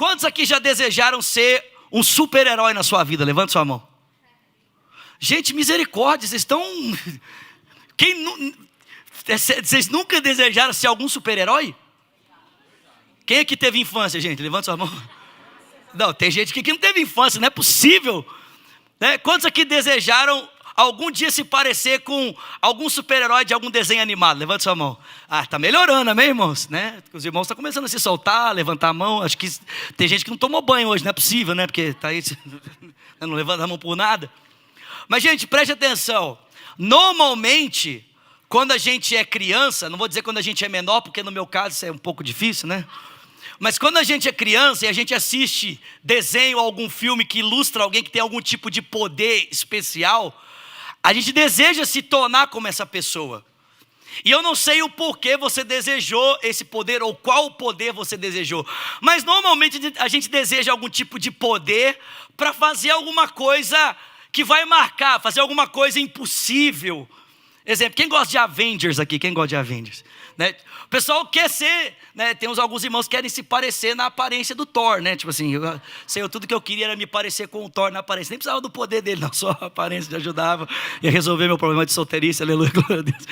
Quantos aqui já desejaram ser um super-herói na sua vida? Levante sua mão. Gente, misericórdia, vocês estão... Vocês nunca desejaram ser algum super-herói? Quem aqui teve infância, gente? Levante sua mão. Não, tem gente aqui que não teve infância, não é possível. Né? Quantos aqui desejaram algum dia se parecer com algum super-herói de algum desenho animado? Levante sua mão. Tá melhorando, amém, irmãos? Né? Os irmãos estão começando a se soltar, levantar a mão. Acho que tem gente que não tomou banho hoje, não é possível, né? Porque tá aí, não levanta a mão por nada. Mas, gente, preste atenção. Normalmente, quando a gente é criança, não vou dizer quando a gente é menor, porque no meu caso isso é um pouco difícil, né? Mas quando a gente é criança e a gente assiste desenho ou algum filme que ilustra alguém que tem algum tipo de poder especial, a gente deseja se tornar como essa pessoa. E eu não sei o porquê você desejou esse poder ou qual poder você desejou. Mas normalmente a gente deseja algum tipo de poder para fazer alguma coisa que vai marcar, fazer alguma coisa impossível. Exemplo, quem gosta de Avengers aqui? Quem gosta de Avengers? Né? O pessoal quer ser, né? Tem alguns irmãos que querem se parecer na aparência do Thor, né? Tipo assim, tudo que eu queria era me parecer com o Thor na aparência. Nem precisava do poder dele, não, só a aparência já ajudava. Ia resolver meu problema de solteirice, aleluia, glória a Deus.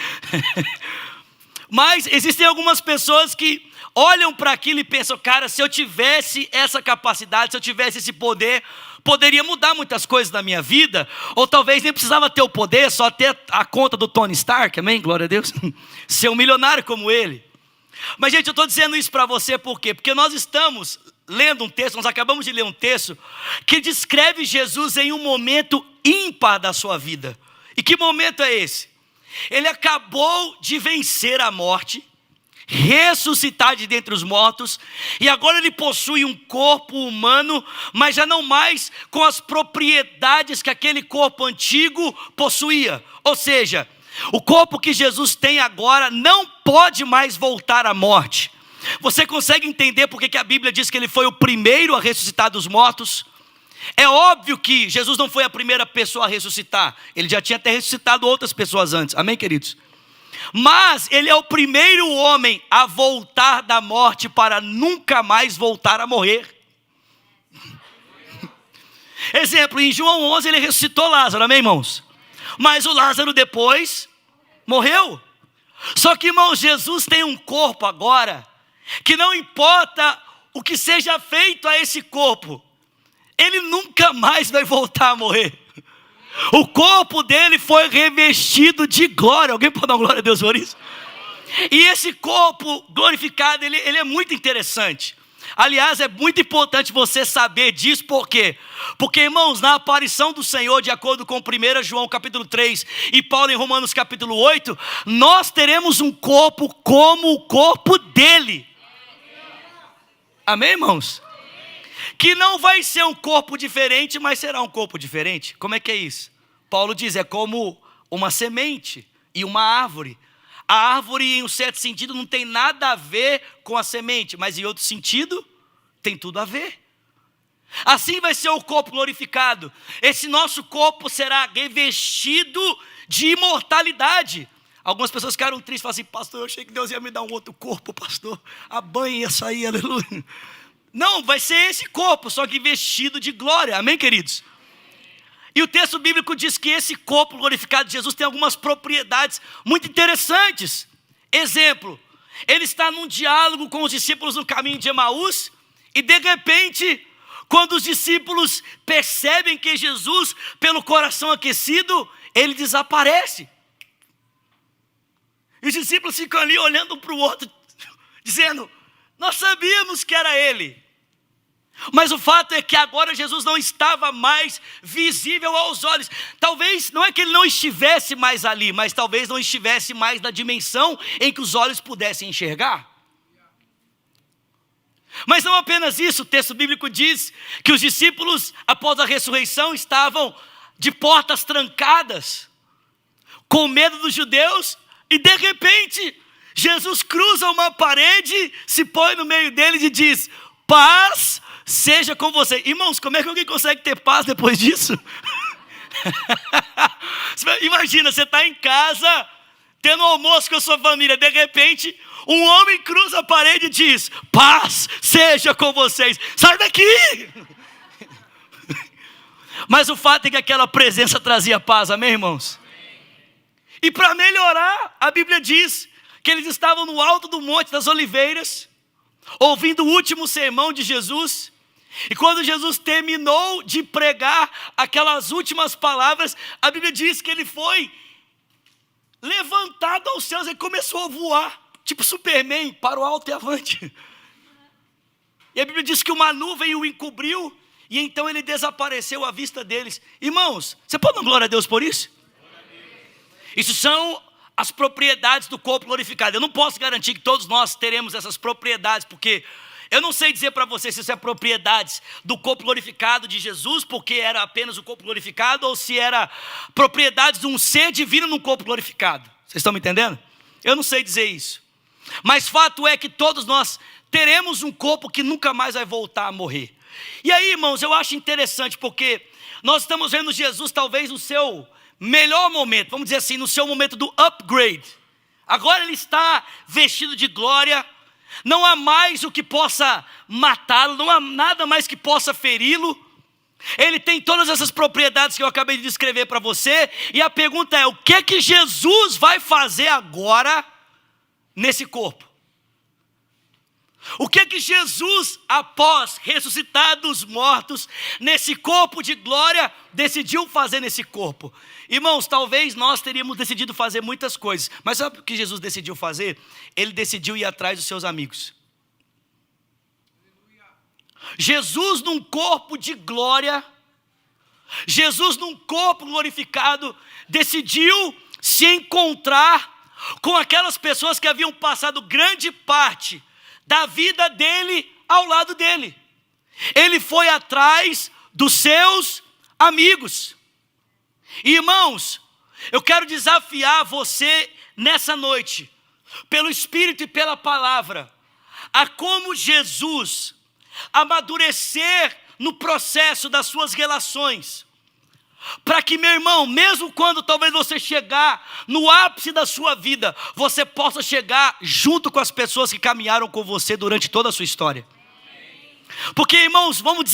Mas existem algumas pessoas que olham para aquilo e pensam, cara, se eu tivesse essa capacidade, se eu tivesse esse poder, poderia mudar muitas coisas na minha vida, ou talvez nem precisava ter o poder, só ter a conta do Tony Stark, amém? Glória a Deus. Ser um milionário como ele. Mas, gente, eu estou dizendo isso para você por quê? Porque nós estamos lendo um texto, nós acabamos de ler um texto que descreve Jesus em um momento ímpar da sua vida. E que momento é esse? Ele acabou de vencer a morte, ressuscitar de dentre os mortos, e agora ele possui um corpo humano, mas já não mais com as propriedades que aquele corpo antigo possuía. Ou seja, o corpo que Jesus tem agora não pode mais voltar à morte. Você consegue entender por que a Bíblia diz que ele foi o primeiro a ressuscitar dos mortos? É óbvio que Jesus não foi a primeira pessoa a ressuscitar, ele já tinha até ressuscitado outras pessoas antes, amém, queridos? Mas ele é o primeiro homem a voltar da morte para nunca mais voltar a morrer. Exemplo, em João 11 ele ressuscitou Lázaro, amém, irmãos? Mas o Lázaro depois morreu. Só que, irmãos, Jesus tem um corpo agora que não importa o que seja feito a esse corpo, ele nunca mais vai voltar a morrer. O corpo dele foi revestido de glória. Alguém pode dar uma glória a Deus por isso? E esse corpo glorificado, ele é muito interessante. Aliás, é muito importante você saber disso, por quê? Porque, irmãos, na aparição do Senhor, de acordo com 1 João capítulo 3 e Paulo em Romanos capítulo 8, nós teremos um corpo como o corpo dele. Amém, irmãos? Que não vai ser um corpo diferente, mas será um corpo diferente. Como é que é isso? Paulo diz, é como uma semente e uma árvore. A árvore, em um certo sentido, não tem nada a ver com a semente, mas em outro sentido, tem tudo a ver. Assim vai ser o corpo glorificado. Esse nosso corpo será revestido de imortalidade. Algumas pessoas ficaram tristes, falam assim, pastor, eu achei que Deus ia me dar um outro corpo, pastor. A banha ia sair, aleluia. Não, vai ser esse corpo, só que vestido de glória, amém, queridos? E o texto bíblico diz que esse corpo glorificado de Jesus tem algumas propriedades muito interessantes. Exemplo, ele está num diálogo com os discípulos no caminho de Emaús, e de repente, quando os discípulos percebem que Jesus, pelo coração aquecido, ele desaparece. E os discípulos ficam ali olhando um para o outro, dizendo, nós sabíamos que era ele. Mas o fato é que agora Jesus não estava mais visível aos olhos. Talvez, não é que ele não estivesse mais ali, mas talvez não estivesse mais na dimensão em que os olhos pudessem enxergar. Mas não apenas isso, o texto bíblico diz que os discípulos, após a ressurreição, estavam de portas trancadas, com medo dos judeus, e de repente, Jesus cruza uma parede, se põe no meio deles e diz, paz seja com você. Irmãos, como é que alguém consegue ter paz depois disso? Imagina, você está em casa, tendo almoço com a sua família, de repente, um homem cruza a parede e diz: paz seja com vocês, sai daqui. Mas o fato é que aquela presença trazia paz, amém, irmãos? E para melhorar, a Bíblia diz que eles estavam no alto do Monte das Oliveiras, ouvindo o último sermão de Jesus. E quando Jesus terminou de pregar aquelas últimas palavras, a Bíblia diz que ele foi levantado aos céus e começou a voar, tipo Superman, para o alto e avante. E a Bíblia diz que uma nuvem o encobriu, e então ele desapareceu à vista deles. Irmãos, você pode dar glória a Deus por isso? Isso são as propriedades do corpo glorificado. Eu não posso garantir que todos nós teremos essas propriedades, porque eu não sei dizer para você se isso é propriedades do corpo glorificado de Jesus, porque era apenas o corpo glorificado, ou se era propriedades de um ser divino no corpo glorificado. Vocês estão me entendendo? Eu não sei dizer isso. Mas fato é que todos nós teremos um corpo que nunca mais vai voltar a morrer. E aí, irmãos, eu acho interessante, porque nós estamos vendo Jesus talvez no seu melhor momento, vamos dizer assim, no seu momento do upgrade. Agora ele está vestido de glória, não há mais o que possa matá-lo, não há nada mais que possa feri-lo. Ele tem todas essas propriedades que eu acabei de descrever para você, e a pergunta é: o que é que Jesus vai fazer agora nesse corpo? O que é que Jesus, após ressuscitar dos mortos, nesse corpo de glória, decidiu fazer nesse corpo? Irmãos, talvez nós teríamos decidido fazer muitas coisas, mas sabe o que Jesus decidiu fazer? Ele decidiu ir atrás dos seus amigos. Jesus num corpo de glória, Jesus num corpo glorificado, decidiu se encontrar com aquelas pessoas que haviam passado grande parte da vida dele ao lado dele. Ele foi atrás dos seus amigos. Irmãos, eu quero desafiar você nessa noite, pelo Espírito e pela palavra, a como Jesus amadurecer no processo das suas relações, para que, meu irmão, mesmo quando talvez você chegar no ápice da sua vida, você possa chegar junto com as pessoas que caminharam com você durante toda a sua história. Porque, irmãos, vamos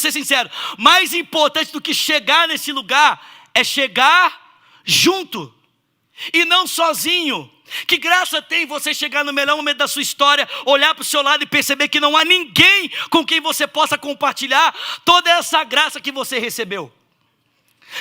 ser sinceros, mais importante do que chegar nesse lugar é chegar junto e não sozinho. Que graça tem você chegar no melhor momento da sua história, olhar para o seu lado e perceber que não há ninguém com quem você possa compartilhar toda essa graça que você recebeu.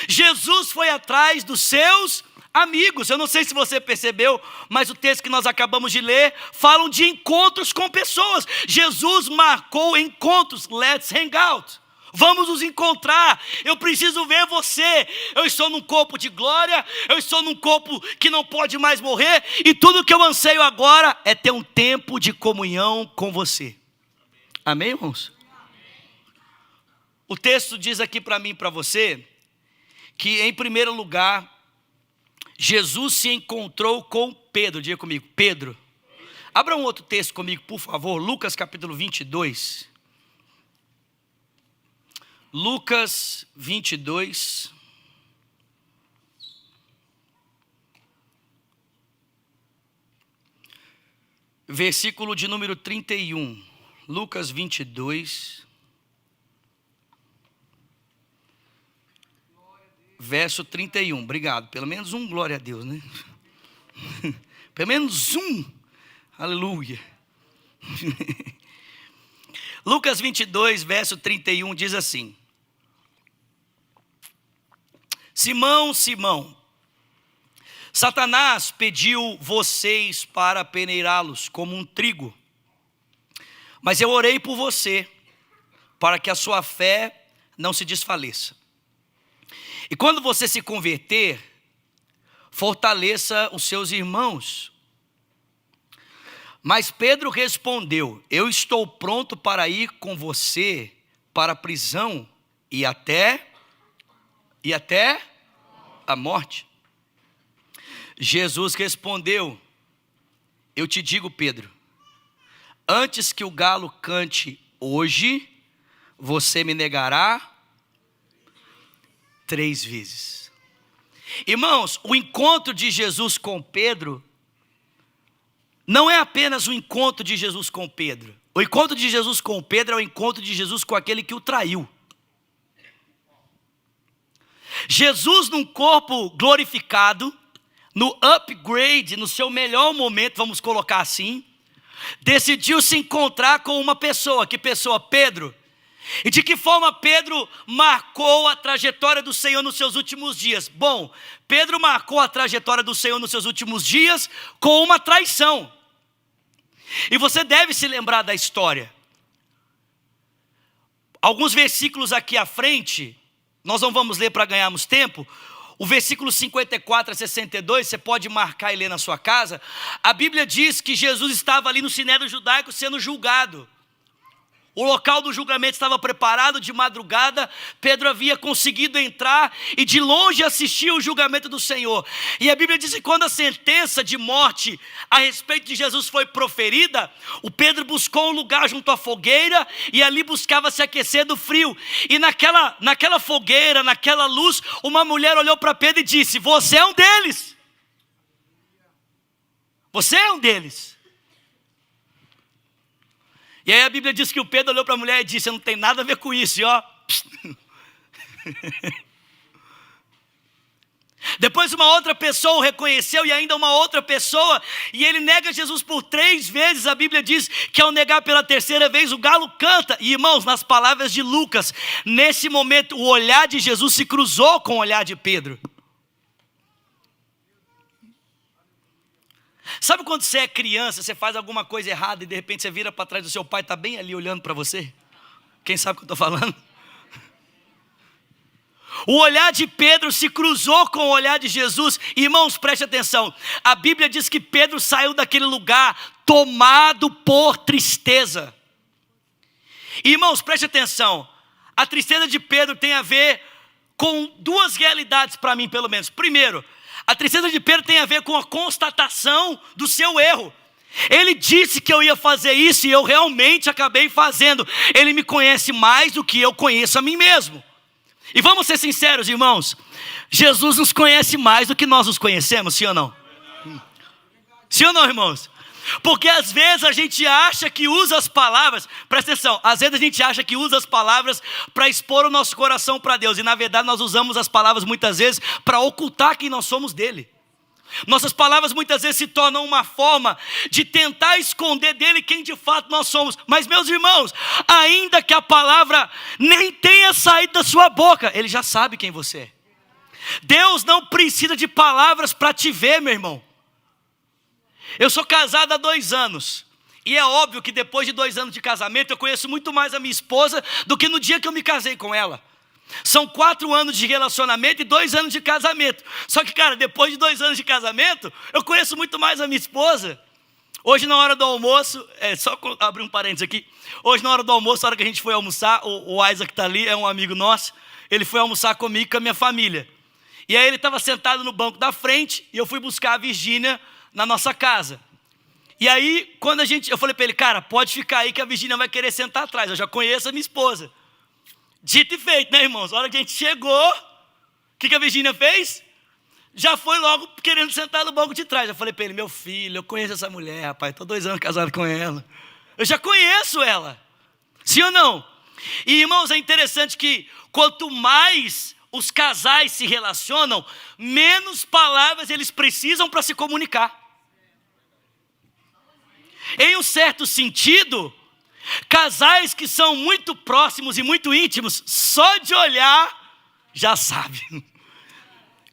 Jesus foi atrás dos seus amigos. Eu não sei se você percebeu, mas o texto que nós acabamos de ler falam de encontros com pessoas. Jesus marcou encontros. Let's hang out. Vamos nos encontrar. Eu preciso ver você. Eu estou num corpo de glória, eu estou num corpo que não pode mais morrer, e tudo que eu anseio agora é ter um tempo de comunhão com você. Amém, irmãos? O texto diz aqui para mim e para você que, em primeiro lugar, Jesus se encontrou com Pedro. Diga comigo, Pedro. Abra um outro texto comigo, por favor. Lucas capítulo 22. Lucas 22. Versículo de número 31. Lucas 22. Verso 31, obrigado. Pelo menos um, glória a Deus, né? Pelo menos um, aleluia. Lucas 22, verso 31 diz assim: Simão, Simão, Satanás pediu vocês para peneirá-los como um trigo, mas eu orei por você, para que a sua fé não se desfaleça. E quando você se converter, fortaleça os seus irmãos. Mas Pedro respondeu: eu estou pronto para ir com você para a prisão e até a morte. Jesus respondeu: eu te digo, Pedro, antes que o galo cante hoje, você me negará 3 vezes. Irmãos, o encontro de Jesus com Pedro não é apenas o encontro de Jesus com Pedro. O encontro de Jesus com Pedro é o encontro de Jesus com aquele que o traiu. Jesus, num corpo glorificado, no upgrade, no seu melhor momento, vamos colocar assim, decidiu se encontrar com uma pessoa. Que pessoa? Pedro. E de que forma Pedro marcou a trajetória do Senhor nos seus últimos dias? Bom, Pedro marcou a trajetória do Senhor nos seus últimos dias com uma traição. E você deve se lembrar da história. Alguns versículos aqui à frente, nós não vamos ler para ganharmos tempo. O versículo 54 a 62, você pode marcar e ler na sua casa. A Bíblia diz que Jesus estava ali no Sinédrio Judaico sendo julgado. O local do julgamento estava preparado. De madrugada, Pedro havia conseguido entrar e de longe assistir o julgamento do Senhor. E a Bíblia diz que quando a sentença de morte a respeito de Jesus foi proferida, o Pedro buscou um lugar junto à fogueira e ali buscava se aquecer do frio. E naquela fogueira, naquela luz, uma mulher olhou para Pedro e disse: você é um deles. Você é um deles. E aí a Bíblia diz que o Pedro olhou para a mulher e disse: não tem nada a ver com isso, e ó. Depois uma outra pessoa o reconheceu e ainda uma outra pessoa, e ele nega Jesus por 3 vezes. A Bíblia diz que ao negar pela 3ª vez o galo canta. E irmãos, nas palavras de Lucas, nesse momento o olhar de Jesus se cruzou com o olhar de Pedro. Sabe quando você é criança, você faz alguma coisa errada e de repente você vira para trás do seu pai, está bem ali olhando para você? Quem sabe o que eu estou falando? O olhar de Pedro se cruzou com o olhar de Jesus. Irmãos, preste atenção. A Bíblia diz que Pedro saiu daquele lugar tomado por tristeza. Irmãos, preste atenção. A tristeza de Pedro tem a ver com 2 realidades para mim, pelo menos. Primeiro, a tristeza de Pedro tem a ver com a constatação do seu erro. Ele disse que eu ia fazer isso e eu realmente acabei fazendo. Ele me conhece mais do que eu conheço a mim mesmo. E vamos ser sinceros, irmãos, Jesus nos conhece mais do que nós nos conhecemos, sim ou não? Sim ou não, irmãos? Porque às vezes a gente acha que usa as palavras, presta atenção, às vezes a gente acha que usa as palavras para expor o nosso coração para Deus, e na verdade nós usamos as palavras muitas vezes para ocultar quem nós somos dele. Nossas palavras muitas vezes se tornam uma forma de tentar esconder dele quem de fato nós somos. Mas meus irmãos, ainda que a palavra nem tenha saído da sua boca, ele já sabe quem você é. Deus não precisa de palavras para te ver, meu irmão. Eu sou casado há 2 anos. E é óbvio que depois de 2 anos de casamento, eu conheço muito mais a minha esposa do que no dia que eu me casei com ela. São 4 anos de relacionamento e 2 anos de casamento. Só que, cara, depois de 2 anos de casamento, eu conheço muito mais a minha esposa. Hoje na hora do almoço, só abrir um parênteses aqui. Hoje na hora do almoço, na hora que a gente foi almoçar, o Isaac está ali, é um amigo nosso. Ele foi almoçar comigo e com a minha família. E aí ele estava sentado no banco da frente e eu fui buscar a Virgínia na nossa casa. E aí, quando eu falei para ele: cara, pode ficar aí que a Virgínia vai querer sentar atrás, eu já conheço a minha esposa. Dito e feito, né, irmãos? A hora que a gente chegou, o que a Virgínia fez? Já foi logo querendo sentar no banco de trás. Eu falei para ele: meu filho, eu conheço essa mulher, rapaz, estou 2 anos casado com ela. Eu já conheço ela. Sim ou não? E irmãos, é interessante que quanto mais os casais se relacionam, menos palavras eles precisam para se comunicar. Em um certo sentido, casais que são muito próximos e muito íntimos, só de olhar, já sabe.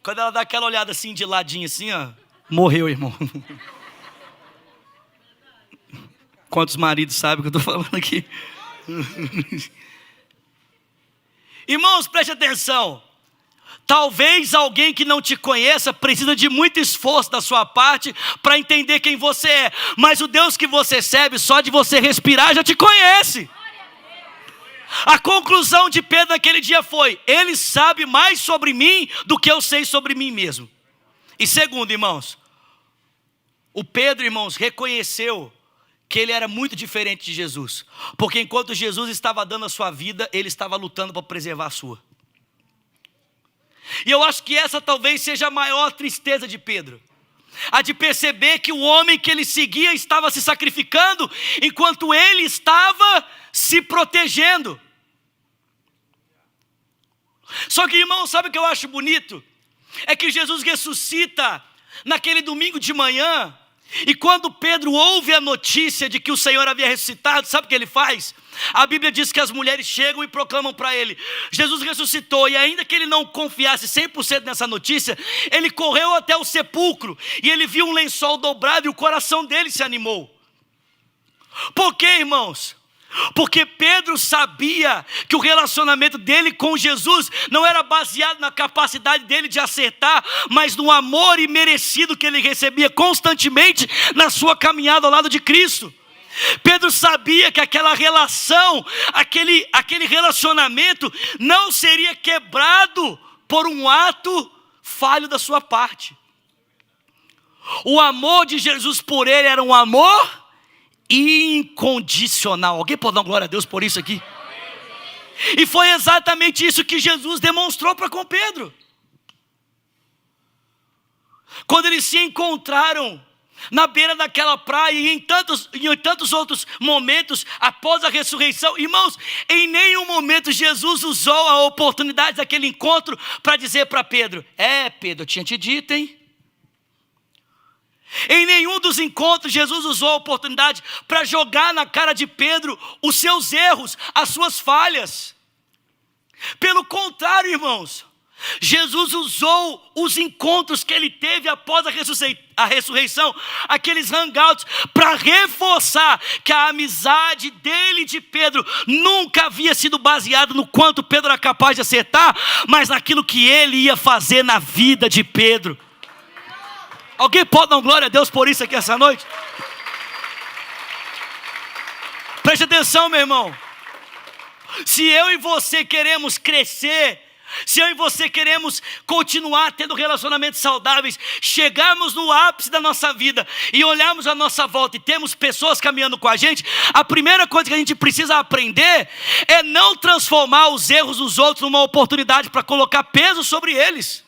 Quando ela dá aquela olhada assim, de ladinho assim, ó, morreu, irmão. Quantos maridos sabem o que eu estou falando aqui? Irmãos, preste atenção. Talvez alguém que não te conheça precisa de muito esforço da sua parte para entender quem você é. Mas o Deus que você serve, só de você respirar, já te conhece. A conclusão de Pedro naquele dia foi: ele sabe mais sobre mim do que eu sei sobre mim mesmo. E segundo, irmãos, o Pedro, irmãos, reconheceu que ele era muito diferente de Jesus. Porque enquanto Jesus estava dando a sua vida, ele estava lutando para preservar a sua. E eu acho que essa talvez seja a maior tristeza de Pedro. A de perceber que o homem que ele seguia estava se sacrificando, enquanto ele estava se protegendo. Só que, irmão, sabe o que eu acho bonito? É que Jesus ressuscita naquele domingo de manhã, e quando Pedro ouve a notícia de que o Senhor havia ressuscitado, sabe o que ele faz? A Bíblia diz que as mulheres chegam e proclamam para ele: Jesus ressuscitou. E ainda que ele não confiasse 100% nessa notícia, ele correu até o sepulcro, e ele viu um lençol dobrado, e o coração dele se animou. Por quê, irmãos? Porque Pedro sabia que o relacionamento dele com Jesus não era baseado na capacidade dele de acertar, mas no amor imerecido que ele recebia constantemente na sua caminhada ao lado de Cristo. Pedro sabia que aquela relação, aquele relacionamento não seria quebrado por um ato falho da sua parte. O amor de Jesus por ele era um amor incondicional. Alguém pode dar glória a Deus por isso aqui? E foi exatamente isso que Jesus demonstrou para com Pedro. Quando eles se encontraram na beira daquela praia, e em tantos outros momentos após a ressurreição, irmãos, em nenhum momento Jesus usou a oportunidade daquele encontro para dizer para Pedro: Pedro, eu tinha te dito, hein? Em nenhum dos encontros Jesus usou a oportunidade para jogar na cara de Pedro os seus erros, as suas falhas. Pelo contrário, irmãos, Jesus usou os encontros que ele teve após a ressurreição, aqueles hangouts, para reforçar que a amizade dele e de Pedro nunca havia sido baseada no quanto Pedro era capaz de acertar, mas naquilo que ele ia fazer na vida de Pedro. Alguém pode dar glória a Deus por isso aqui essa noite? Preste atenção, meu irmão. Se eu e você queremos crescer, se eu e você queremos continuar tendo relacionamentos saudáveis, chegarmos no ápice da nossa vida e olharmos à nossa volta e temos pessoas caminhando com a gente, a primeira coisa que a gente precisa aprender é não transformar os erros dos outros numa oportunidade para colocar peso sobre eles.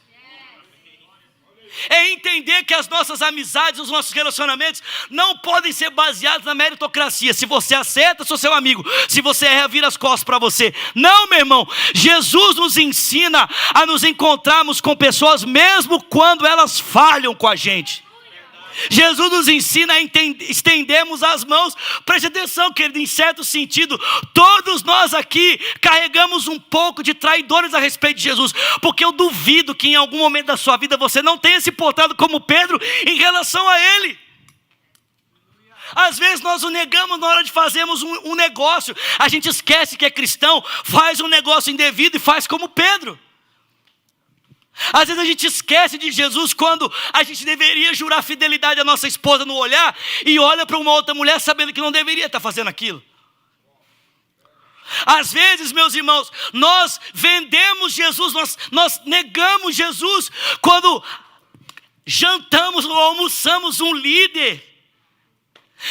É entender que as nossas amizades, os nossos relacionamentos não podem ser baseados na meritocracia. Se você acerta, sou seu amigo. Se você erra, vira as costas para você. Não, meu irmão. Jesus nos ensina a nos encontrarmos com pessoas mesmo quando elas falham com a gente. Jesus nos ensina a estendermos as mãos. Preste atenção, querido, em certo sentido, todos nós aqui carregamos um pouco de traidores a respeito de Jesus, porque eu duvido que em algum momento da sua vida você não tenha se portado como Pedro em relação a ele. Às vezes nós o negamos na hora de fazermos um negócio. A gente esquece que é cristão, faz um negócio indevido e faz como Pedro. Às vezes a gente esquece de Jesus quando a gente deveria jurar fidelidade à nossa esposa no olhar e olha para uma outra mulher sabendo que não deveria estar fazendo aquilo. Às vezes, meus irmãos, nós vendemos Jesus, nós negamos Jesus quando jantamos ou almoçamos um líder,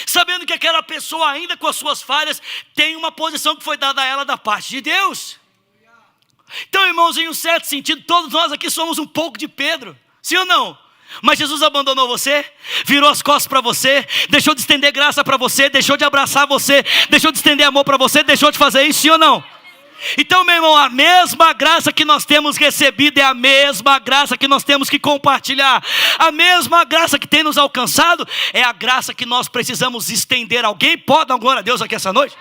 sabendo que aquela pessoa, ainda com as suas falhas, tem uma posição que foi dada a ela da parte de Deus. Então, irmãos, em um certo sentido, todos nós aqui somos um pouco de Pedro, sim ou não? Mas Jesus abandonou você, virou as costas para você, deixou de estender graça para você, deixou de abraçar você, deixou de estender amor para você, deixou de fazer isso, sim ou não? Então, meu irmão, a mesma graça que nós temos recebido é a mesma graça que nós temos que compartilhar. A mesma graça que tem nos alcançado é a graça que nós precisamos estender. Alguém pode dar glória a Deus aqui essa noite?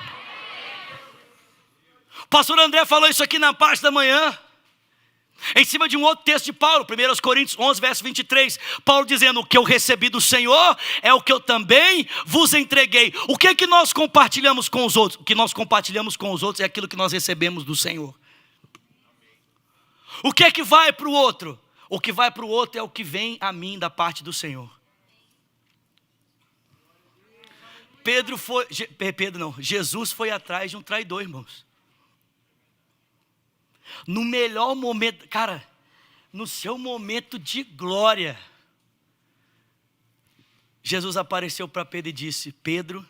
O pastor André falou isso aqui na parte da manhã, em cima de um outro texto de Paulo, 1 Coríntios 11, verso 23, Paulo dizendo: o que eu recebi do Senhor é o que eu também vos entreguei. O que é que nós compartilhamos com os outros? O que nós compartilhamos com os outros é aquilo que nós recebemos do Senhor. O que é que vai para o outro? O que vai para o outro é o que vem a mim da parte do Senhor. Jesus foi atrás de um traidor, irmãos. No melhor momento, cara, no seu momento de glória, Jesus apareceu para Pedro e disse: Pedro,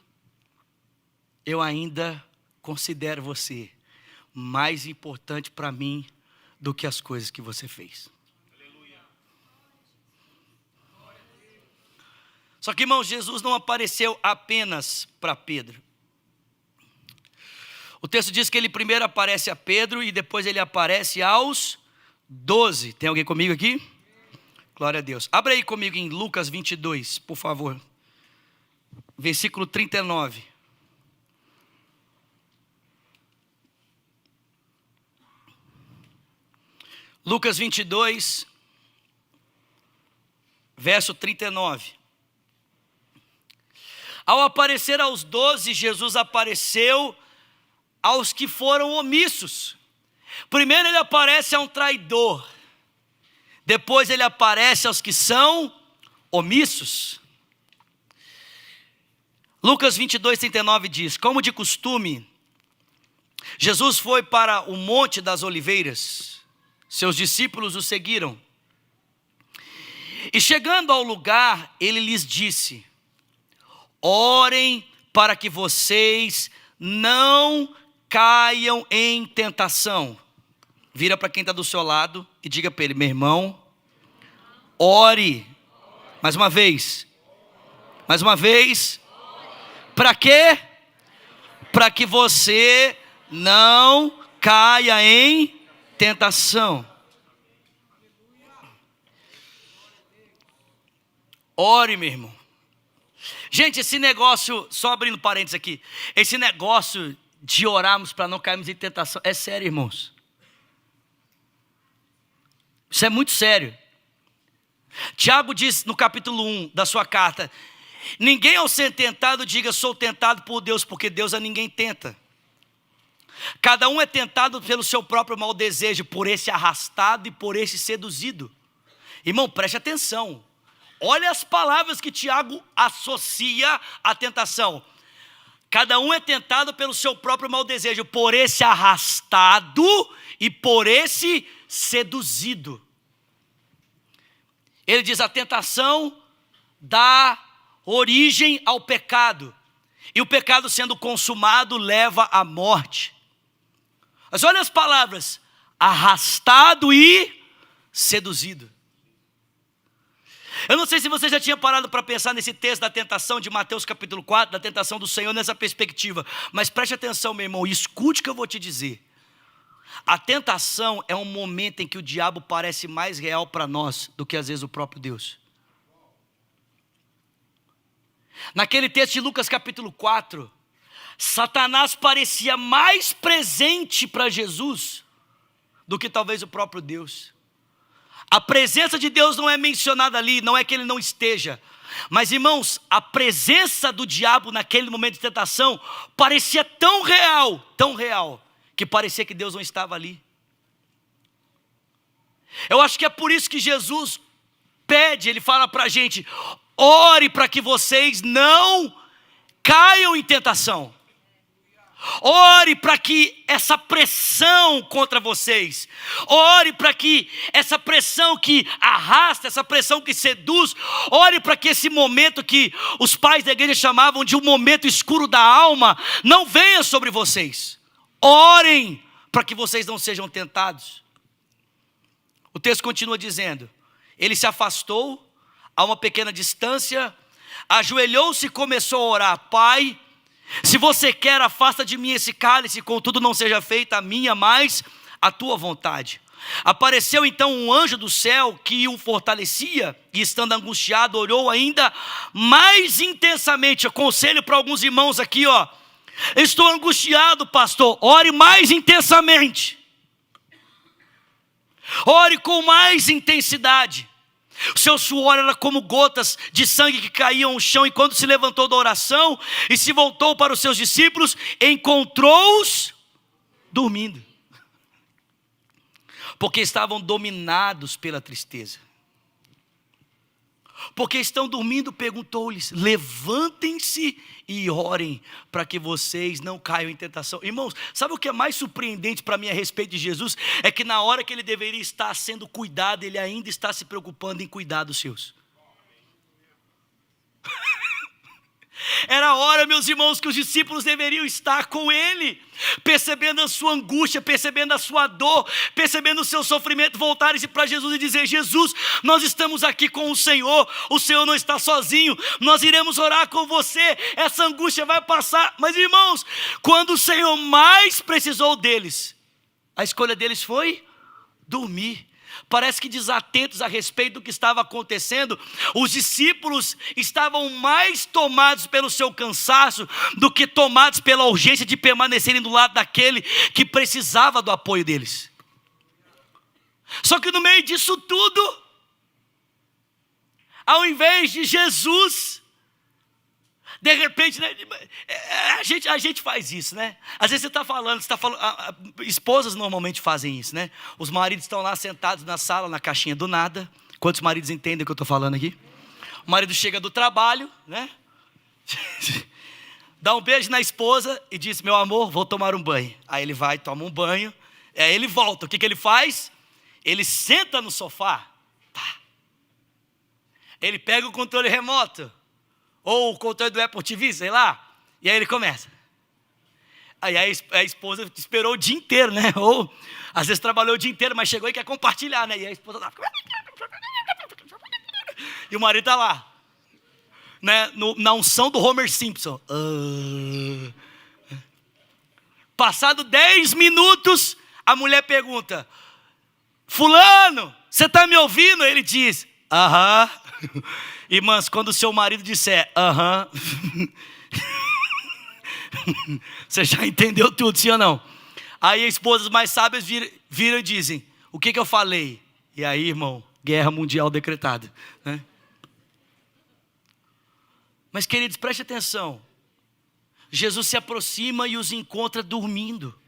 eu ainda considero você mais importante para mim do que as coisas que você fez. Só que, irmãos, Jesus não apareceu apenas para Pedro. O texto diz que ele primeiro aparece a Pedro e depois ele aparece aos 12. Tem alguém comigo aqui? Glória a Deus. Abra aí comigo em Lucas 22, por favor. Versículo 39. Lucas 22, verso 39. Ao aparecer aos 12, Jesus apareceu aos que foram omissos. Primeiro ele aparece a um traidor. Depois ele aparece aos que são omissos. Lucas 22, 39 diz: como de costume, Jesus foi para o Monte das Oliveiras. Seus discípulos o seguiram. E chegando ao lugar, ele lhes disse: orem para que vocês não caiam em tentação. Vira para quem está do seu lado e diga para ele: meu irmão, ore. Mais uma vez. Mais uma vez. Para quê? Para que você não caia em tentação. Ore, meu irmão. Gente, esse negócio, só abrindo parênteses aqui, esse negócio de orarmos para não cairmos em tentação, é sério, irmãos. Isso é muito sério. Tiago diz no capítulo 1 da sua carta: ninguém ao ser tentado diga sou tentado por Deus, porque Deus a ninguém tenta. Cada um é tentado pelo seu próprio mau desejo, por esse arrastado e por esse seduzido. Irmão, preste atenção. Olha as palavras que Tiago associa à tentação. Cada um é tentado pelo seu próprio mau desejo, por esse arrastado e por esse seduzido. Ele diz: a tentação dá origem ao pecado, e o pecado sendo consumado leva à morte. Mas olha as palavras: arrastado e seduzido. Eu não sei se você já tinha parado para pensar nesse texto da tentação de Mateus capítulo 4, da tentação do Senhor nessa perspectiva. Mas preste atenção, meu irmão, e escute o que eu vou te dizer. A tentação é um momento em que o diabo parece mais real para nós do que às vezes o próprio Deus. Naquele texto de Lucas capítulo 4, Satanás parecia mais presente para Jesus do que talvez o próprio Deus. A presença de Deus não é mencionada ali, não é que ele não esteja. Mas, irmãos, a presença do diabo naquele momento de tentação parecia tão real, que parecia que Deus não estava ali. Eu acho que é por isso que Jesus pede, ele fala para a gente: ore para que vocês não caiam em tentação. Ore para que essa pressão contra vocês, ore para que essa pressão que arrasta, essa pressão que seduz, ore para que esse momento que os pais da igreja chamavam de um momento escuro da alma, não venha sobre vocês. Orem para que vocês não sejam tentados. O texto continua dizendo: ele se afastou a uma pequena distância, ajoelhou-se e começou a orar: Pai, se você quer, afasta de mim esse cálice, contudo não seja feita a minha, mas a tua vontade. Apareceu então um anjo do céu que o fortalecia, e estando angustiado, orou ainda mais intensamente. Aconselho para alguns irmãos aqui, estou angustiado, pastor. Ore mais intensamente. Ore com mais intensidade. O seu suor era como gotas de sangue que caíam no chão. E quando se levantou da oração e se voltou para os seus discípulos, encontrou-os dormindo, porque estavam dominados pela tristeza. Porque estão dormindo, perguntou-lhes: levantem-se e orem para que vocês não caiam em tentação. Irmãos, sabe o que é mais surpreendente para mim a respeito de Jesus? É que na hora que ele deveria estar sendo cuidado, ele ainda está se preocupando em cuidar dos seus. Era a hora, meus irmãos, que os discípulos deveriam estar com Ele, percebendo a sua angústia, percebendo a sua dor, percebendo o seu sofrimento, voltarem-se para Jesus e dizer: Jesus, nós estamos aqui com o Senhor não está sozinho, nós iremos orar com você, essa angústia vai passar. Mas irmãos, quando o Senhor mais precisou deles, a escolha deles foi dormir. Parece que desatentos a respeito do que estava acontecendo, os discípulos estavam mais tomados pelo seu cansaço do que tomados pela urgência de permanecerem do lado daquele que precisava do apoio deles. Só que no meio disso tudo, ao invés de Jesus, de repente, né, a gente faz isso, né? Às vezes você está falando, esposas normalmente fazem isso, né? Os maridos estão lá sentados na sala, na caixinha do nada. Quantos maridos entendem o que eu estou falando aqui? O marido chega do trabalho, né? Dá um beijo na esposa e diz: meu amor, vou tomar um banho. Aí ele vai, toma um banho, aí ele volta. O que ele faz? Ele senta no sofá. Tá. Ele pega o controle remoto, ou o controle do Apple TV, sei lá, e aí ele começa. Aí a esposa esperou o dia inteiro, né? Ou às vezes trabalhou o dia inteiro, mas chegou e quer compartilhar, né? E a esposa tá... E o marido tá lá, né? Na unção do Homer Simpson. Passado 10 minutos, a mulher pergunta: fulano, você está me ouvindo? Ele diz: aham. Irmãs, quando o seu marido disser aham, você já entendeu tudo, sim ou não? Aí as esposas mais sábias viram e dizem: o que eu falei? E aí, irmão, guerra mundial decretada, né? Mas queridos, preste atenção. Jesus se aproxima e os encontra dormindo.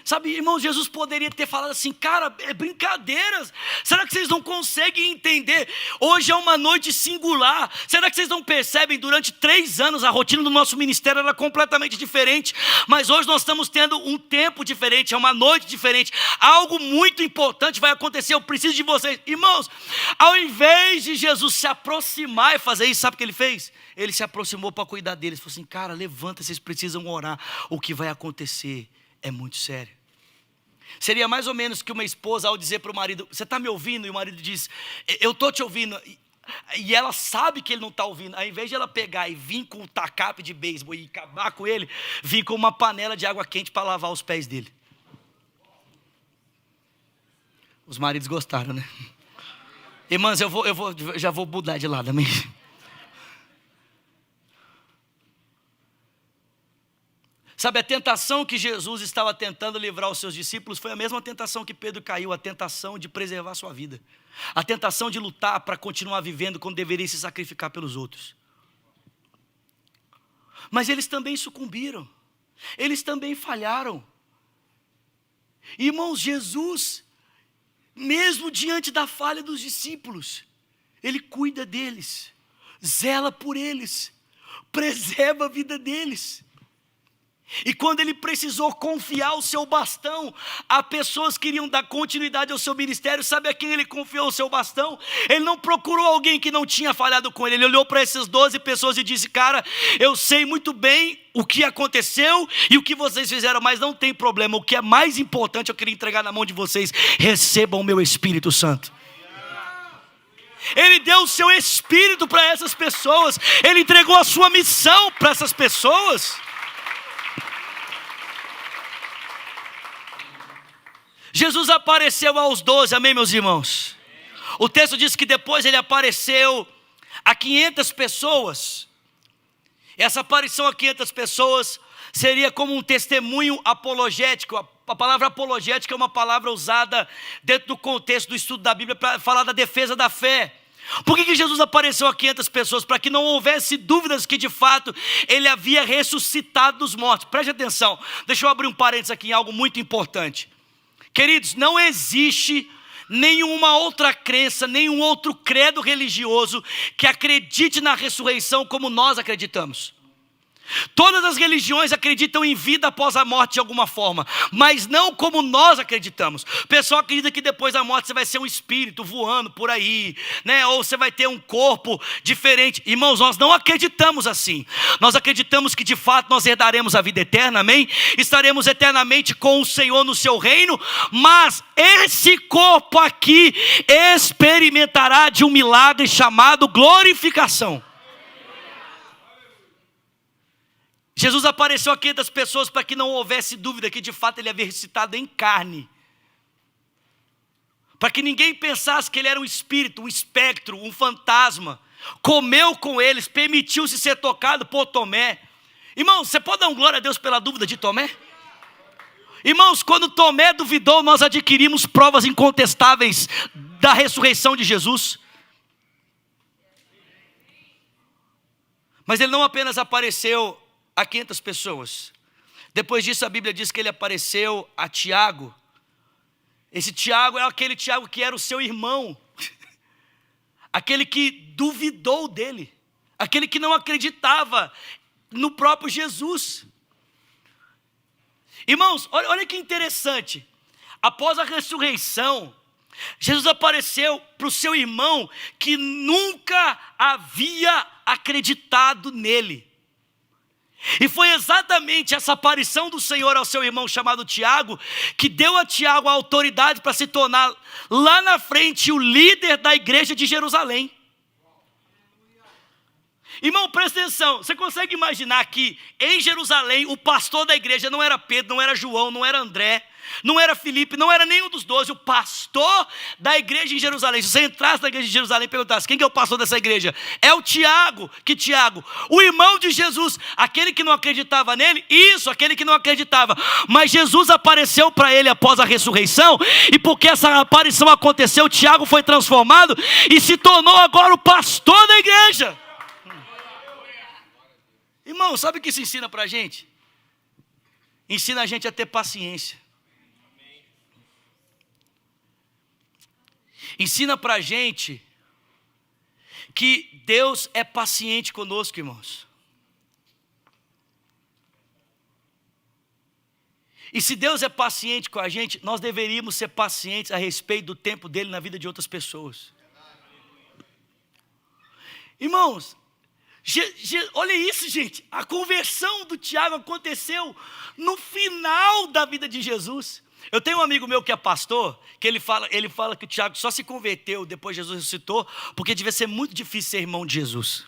Sabe, irmãos, Jesus poderia ter falado assim: cara, é brincadeira, será que vocês não conseguem entender? Hoje é uma noite singular. Será que vocês não percebem? Durante 3 anos a rotina do nosso ministério era completamente diferente, mas hoje nós estamos tendo um tempo diferente, é uma noite diferente. Algo muito importante vai acontecer, eu preciso de vocês. Irmãos, ao invés de Jesus se aproximar e fazer isso, sabe o que ele fez? Ele se aproximou para cuidar deles. Falou assim: cara, levanta, vocês precisam orar, o que vai acontecer é muito sério. Seria mais ou menos que uma esposa, ao dizer para o marido: você está me ouvindo? E o marido diz: eu estou te ouvindo. E ela sabe que ele não está ouvindo. Ao invés de ela pegar e vir com um tacape de beisebol e acabar com ele, vir com uma panela de água quente para lavar os pés dele. Os maridos gostaram, né? Irmãs, já vou mudar de lado, amém? Sabe, a tentação que Jesus estava tentando livrar os seus discípulos foi a mesma tentação que Pedro caiu, a tentação de preservar sua vida, a tentação de lutar para continuar vivendo quando deveria se sacrificar pelos outros. Mas eles também sucumbiram, eles também falharam. Irmãos, Jesus, mesmo diante da falha dos discípulos, Ele cuida deles, zela por eles, preserva a vida deles. E quando ele precisou confiar o seu bastão a pessoas que iriam dar continuidade ao seu ministério, sabe a quem ele confiou o seu bastão? Ele não procurou alguém que não tinha falhado com ele. Ele olhou para essas 12 pessoas e disse: cara, eu sei muito bem o que aconteceu e o que vocês fizeram, mas não tem problema. O que é mais importante eu queria entregar na mão de vocês: recebam o meu Espírito Santo. Ele deu o seu Espírito para essas pessoas, ele entregou a sua missão para essas pessoas. Jesus apareceu aos 12, amém, meus irmãos? O texto diz que depois ele apareceu a 500 pessoas. Essa aparição a 500 pessoas seria como um testemunho apologético. A palavra apologética é uma palavra usada dentro do contexto do estudo da Bíblia para falar da defesa da fé. Por que Jesus apareceu a 500 pessoas? Para que não houvesse dúvidas que de fato ele havia ressuscitado dos mortos. Preste atenção, deixa eu abrir um parênteses aqui em algo muito importante. Queridos, não existe nenhuma outra crença, nenhum outro credo religioso que acredite na ressurreição como nós acreditamos. Todas as religiões acreditam em vida após a morte de alguma forma, mas não como nós acreditamos. O pessoal acredita que depois da morte você vai ser um espírito voando por aí, né? Ou você vai ter um corpo diferente. Irmãos, nós não acreditamos assim. Nós acreditamos que de fato nós herdaremos a vida eterna, amém? Estaremos eternamente com o Senhor no seu reino, mas esse corpo aqui experimentará de um milagre chamado glorificação. Jesus apareceu a 500 pessoas para que não houvesse dúvida que de fato ele havia ressuscitado em carne. Para que ninguém pensasse que ele era um espírito, um espectro, um fantasma. Comeu com eles, permitiu-se ser tocado por Tomé. Irmãos, você pode dar um glória a Deus pela dúvida de Tomé? Irmãos, quando Tomé duvidou, nós adquirimos provas incontestáveis da ressurreição de Jesus. Mas ele não apenas apareceu a 500 pessoas. Depois disso a Bíblia diz que ele apareceu a Tiago. Esse Tiago é aquele Tiago que era o seu irmão. Aquele que duvidou dele. Aquele que não acreditava no próprio Jesus. Irmãos, olha que interessante. Após a ressurreição, Jesus apareceu para o seu irmão que nunca havia acreditado nele. E foi exatamente essa aparição do Senhor ao seu irmão chamado Tiago, que deu a Tiago a autoridade para se tornar lá na frente o líder da igreja de Jerusalém. Irmão, presta atenção, você consegue imaginar que em Jerusalém o pastor da igreja não era Pedro, não era João, não era André, não era Filipe, não era nenhum dos 12, o pastor da igreja em Jerusalém. Se você entrasse na igreja de Jerusalém e perguntasse quem que é o pastor dessa igreja, é o Tiago. Que Tiago? O irmão de Jesus, aquele que não acreditava nele, isso, aquele que não acreditava. Mas Jesus apareceu para ele após a ressurreição, e porque essa aparição aconteceu, Tiago foi transformado e se tornou agora o pastor da igreja. Irmão, sabe o que isso ensina para a gente? Ensina a gente a ter paciência. Ensina para a gente que Deus é paciente conosco, irmãos. E se Deus é paciente com a gente, nós deveríamos ser pacientes a respeito do tempo dele na vida de outras pessoas. Irmãos, olha isso, gente. A conversão do Tiago aconteceu no final da vida de Jesus. Eu tenho um amigo meu que é pastor, que ele fala que o Tiago só se converteu depois Jesus ressuscitou, porque devia ser muito difícil ser irmão de Jesus.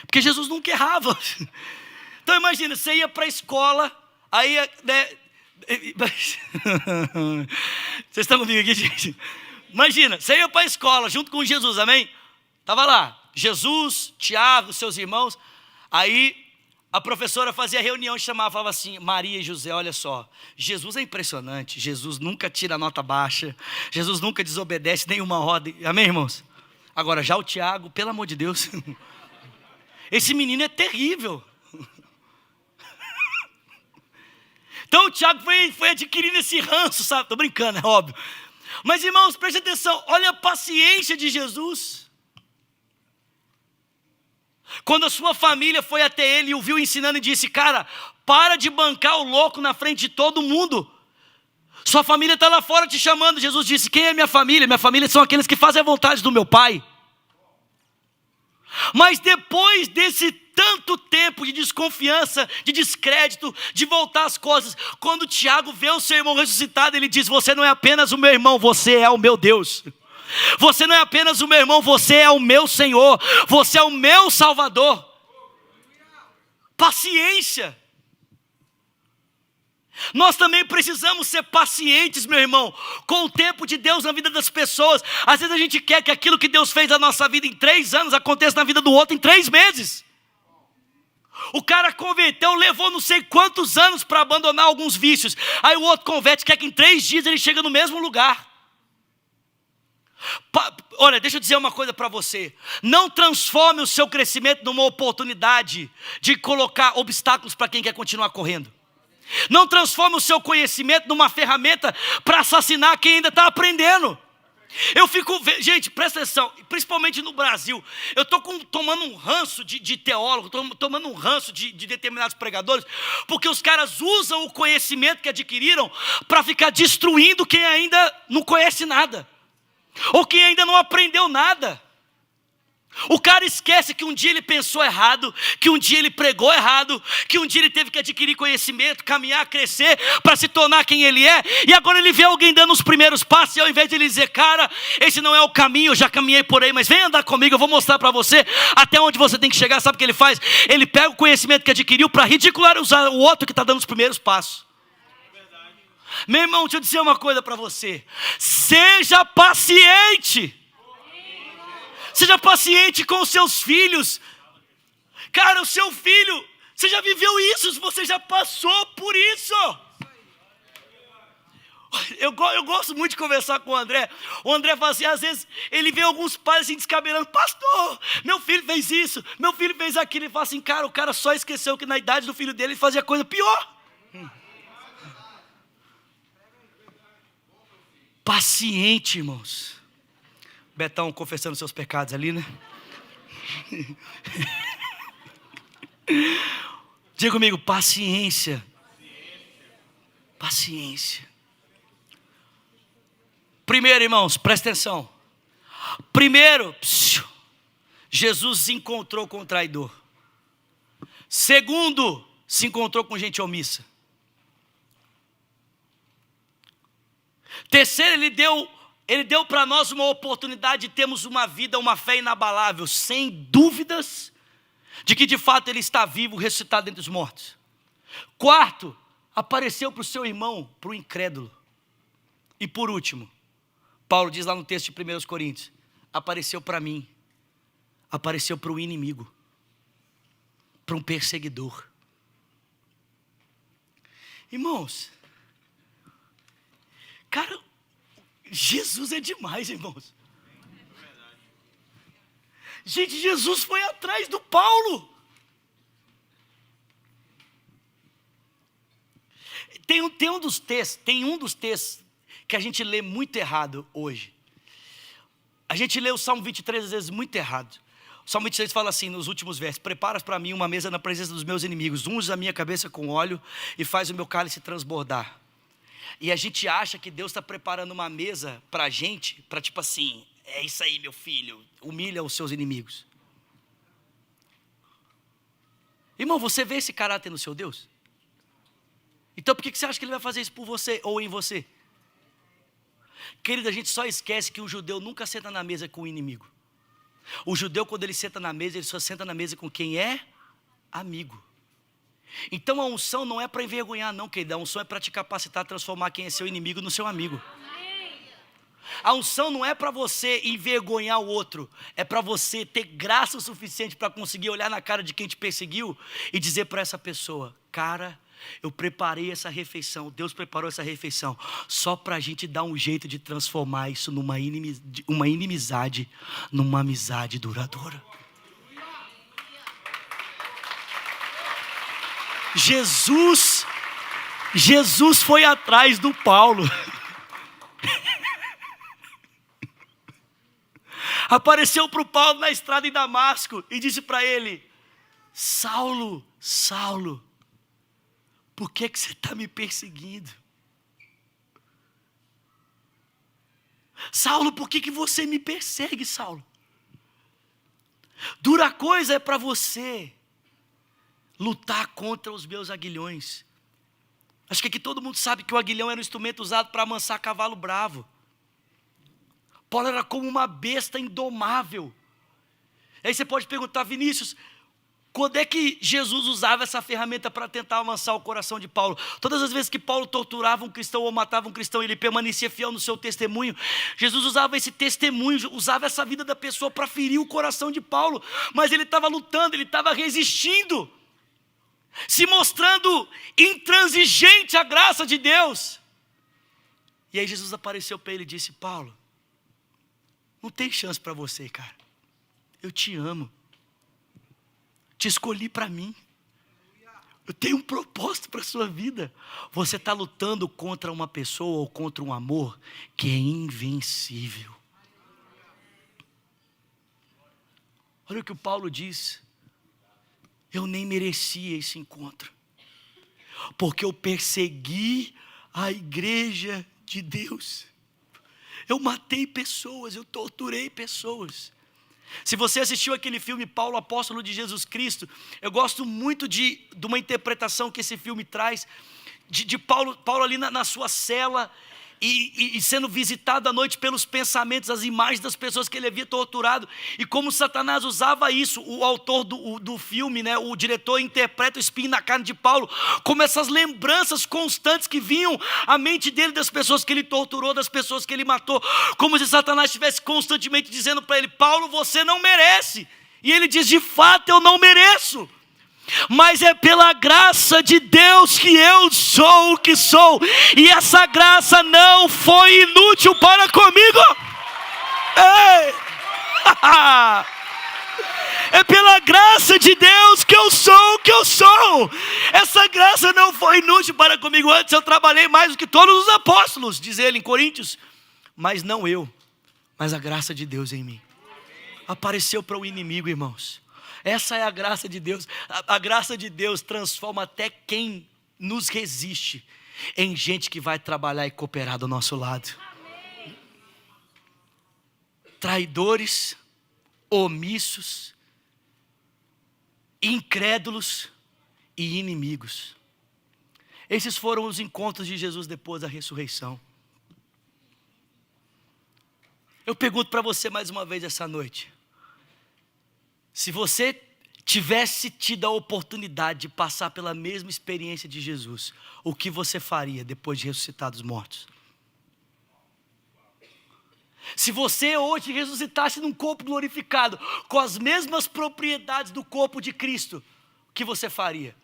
Porque Jesus nunca errava. Então imagina, você ia para a escola, aí, né, vocês estão comigo aqui, gente? Imagina, você ia para a escola junto com Jesus, amém? Estava lá, Jesus, Tiago, seus irmãos. Aí a professora fazia reunião e falava assim: Maria e José, olha só, Jesus é impressionante, Jesus nunca tira nota baixa, Jesus nunca desobedece nenhuma ordem, amém, irmãos? Agora já o Tiago, pelo amor de Deus, esse menino é terrível. Então o Tiago foi adquirindo esse ranço, sabe? Estou brincando, é óbvio. Mas irmãos, preste atenção, olha a paciência de Jesus. Quando a sua família foi até ele e o viu ensinando e disse: cara, para de bancar o louco na frente de todo mundo. Sua família está lá fora te chamando. Jesus disse: quem é minha família? Minha família são aqueles que fazem a vontade do meu pai. Mas depois desse tanto tempo de desconfiança, de descrédito, de voltar às coisas, quando Tiago vê o seu irmão ressuscitado, ele diz: você não é apenas o meu irmão, você é o meu Deus. Você não é apenas o meu irmão, você é o meu Senhor, você é o meu Salvador. Paciência. Nós também precisamos ser pacientes, meu irmão, com o tempo de Deus na vida das pessoas. Às vezes a gente quer que aquilo que Deus fez na nossa vida em 3 anos aconteça na vida do outro em 3 meses. O cara converteu, levou não sei quantos anos para abandonar alguns vícios. Aí o outro converte, quer que em 3 dias ele chega no mesmo lugar. Olha, deixa eu dizer uma coisa para você. Não transforme o seu crescimento numa oportunidade de colocar obstáculos para quem quer continuar correndo. Não transforme o seu conhecimento numa ferramenta para assassinar quem ainda está aprendendo. Eu fico, gente, presta atenção, principalmente no Brasil, eu estou tomando um ranço de teólogo, tomando um ranço de determinados pregadores, porque os caras usam o conhecimento que adquiriram para ficar destruindo quem ainda não conhece nada, ou quem ainda não aprendeu nada. O cara esquece que um dia ele pensou errado, que um dia ele pregou errado, que um dia ele teve que adquirir conhecimento, caminhar, crescer para se tornar quem ele é, e agora ele vê alguém dando os primeiros passos, e ao invés de ele dizer, cara, esse não é o caminho, eu já caminhei por aí, mas vem andar comigo, eu vou mostrar para você até onde você tem que chegar. Sabe o que ele faz? Ele pega o conhecimento que adquiriu para ridicularizar o outro que está dando os primeiros passos. Meu irmão, deixa eu dizer uma coisa para você, seja paciente. Seja paciente com os seus filhos. Cara, o seu filho, você já viveu isso, você já passou por isso. Eu gosto muito de conversar com o André. O André fala assim, às vezes ele vê alguns pais assim descabelando, pastor, meu filho fez isso, meu filho fez aquilo. Ele fala assim, cara, o cara só esqueceu que na idade do filho dele ele fazia coisa pior. Paciente, irmãos. Betão confessando seus pecados ali, né? Diga comigo, paciência. Paciência. Primeiro, irmãos, presta atenção. Primeiro, Jesus se encontrou com o traidor. Segundo, se encontrou com gente omissa. Terceiro, ele deu para nós uma oportunidade de termos uma vida, uma fé inabalável, sem dúvidas de que de fato ele está vivo, ressuscitado dentre os mortos. Quarto, apareceu para o seu irmão, para o incrédulo. E por último, Paulo diz lá no texto de 1 Coríntios, apareceu para mim, apareceu para o inimigo, para um perseguidor. Irmãos, cara, Jesus é demais, irmãos. Gente, Jesus foi atrás do Paulo. Tem um dos textos que a gente lê muito errado hoje. A gente lê o Salmo 23 às vezes muito errado. O Salmo 23 fala assim nos últimos versos: preparas para mim uma mesa na presença dos meus inimigos, unges a minha cabeça com óleo e faz o meu cálice transbordar. E a gente acha que Deus está preparando uma mesa para a gente, para tipo assim, é isso aí meu filho, humilha os seus inimigos. Irmão, você vê esse caráter no seu Deus? Então por que você acha que Ele vai fazer isso por você ou em você? Querido, a gente só esquece que o judeu nunca senta na mesa com o inimigo. O judeu, quando ele senta na mesa, ele só senta na mesa com quem é amigo. Então a unção não é para envergonhar não, querido. A unção é para te capacitar a transformar quem é seu inimigo no seu amigo. A unção não é para você envergonhar o outro, é para você ter graça o suficiente para conseguir olhar na cara de quem te perseguiu e dizer para essa pessoa: cara, eu preparei essa refeição, Deus preparou essa refeição só para a gente dar um jeito de transformar isso numa inimizade, numa amizade duradoura. Jesus foi atrás do Paulo. Apareceu para o Paulo na estrada em Damasco e disse para ele: Saulo, Saulo, por que você está me perseguindo? Saulo, por que você me persegue, Saulo? Dura coisa é para você lutar contra os meus aguilhões. Acho que aqui todo mundo sabe que o aguilhão era um instrumento usado para amansar cavalo bravo. Paulo era como uma besta indomável. Aí você pode perguntar: Vinícius, quando é que Jesus usava essa ferramenta para tentar amansar o coração de Paulo? Todas as vezes que Paulo torturava um cristão ou matava um cristão, ele permanecia fiel no seu testemunho. Jesus usava esse testemunho, usava essa vida da pessoa para ferir o coração de Paulo. Mas ele estava lutando, ele estava resistindo, se mostrando intransigente à graça de Deus. E aí Jesus apareceu para ele e disse: Paulo, não tem chance para você, cara. Eu te amo. Te escolhi para mim. Eu tenho um propósito para a sua vida. Você está lutando contra uma pessoa ou contra um amor que é invencível. Olha o que o Paulo diz: eu nem merecia esse encontro, porque eu persegui a igreja de Deus. Eu matei pessoas, eu torturei pessoas. Se você assistiu aquele filme Paulo, Apóstolo de Jesus Cristo, eu gosto muito de uma interpretação que esse filme traz, de Paulo ali na sua cela, e sendo visitado à noite pelos pensamentos, as imagens das pessoas que ele havia torturado, e como Satanás usava isso. O autor do filme, né, o diretor, interpreta o espinho na carne de Paulo, como essas lembranças constantes que vinham à mente dele das pessoas que ele torturou, das pessoas que ele matou, como se Satanás estivesse constantemente dizendo para ele: Paulo, você não merece. E ele diz: de fato eu não mereço, mas é pela graça de Deus que eu sou o que sou, e essa graça não foi inútil para comigo. Ei! É pela graça de Deus que eu sou o que eu sou. Essa graça não foi inútil para comigo. Antes eu trabalhei mais do que todos os apóstolos, diz ele em Coríntios, mas não eu, mas a graça de Deus em mim. Apareceu para o inimigo, irmãos. Essa é a graça de Deus. A graça de Deus transforma até quem nos resiste em gente que vai trabalhar e cooperar do nosso lado. Amém. Traidores, omissos, incrédulos e inimigos. Esses foram os encontros de Jesus depois da ressurreição. Eu pergunto para você mais uma vez essa noite: se você tivesse tido a oportunidade de passar pela mesma experiência de Jesus, o que você faria depois de ressuscitar dos mortos? Se você hoje ressuscitasse num corpo glorificado, com as mesmas propriedades do corpo de Cristo, o que você faria?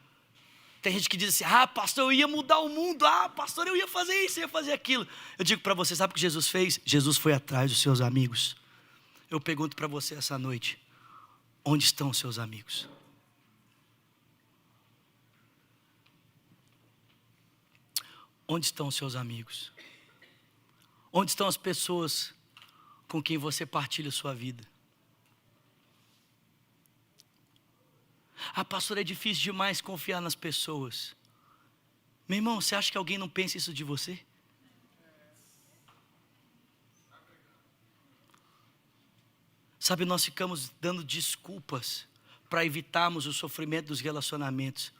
Tem gente que diz assim: ah, pastor, eu ia mudar o mundo. Ah, pastor, eu ia fazer isso, eu ia fazer aquilo. Eu digo para você, sabe o que Jesus fez? Jesus foi atrás dos seus amigos. Eu pergunto para você essa noite: onde estão os seus amigos? Onde estão os seus amigos? Onde estão as pessoas com quem você partilha a sua vida? Ah, pastor, é difícil demais confiar nas pessoas. Meu irmão, você acha que alguém não pensa isso de você? Sabe, nós ficamos dando desculpas para evitarmos o sofrimento dos relacionamentos.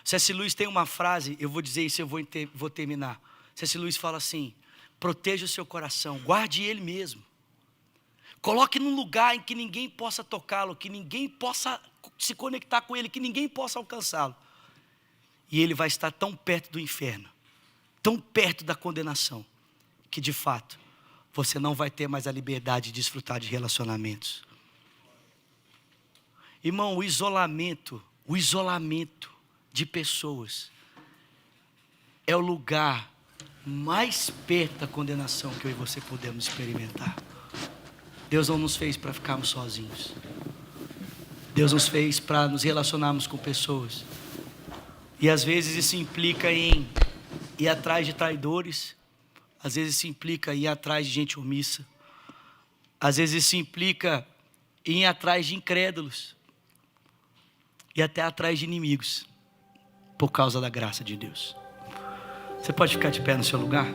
C.S. Lewis tem uma frase, eu vou dizer isso, eu vou terminar. C.S. Lewis fala assim: proteja o seu coração, guarde ele mesmo. Coloque num lugar em que ninguém possa tocá-lo, que ninguém possa se conectar com ele, que ninguém possa alcançá-lo. E ele vai estar tão perto do inferno, tão perto da condenação, que de fato você não vai ter mais a liberdade de desfrutar de relacionamentos. Irmão, o isolamento de pessoas é o lugar mais perto da condenação que eu e você podemos experimentar. Deus não nos fez para ficarmos sozinhos. Deus nos fez para nos relacionarmos com pessoas. E às vezes isso implica em ir atrás de traidores. Às vezes isso implica em ir atrás de gente omissa. Às vezes isso implica em ir atrás de incrédulos. E até atrás de inimigos. Por causa da graça de Deus. Você pode ficar de pé no seu lugar?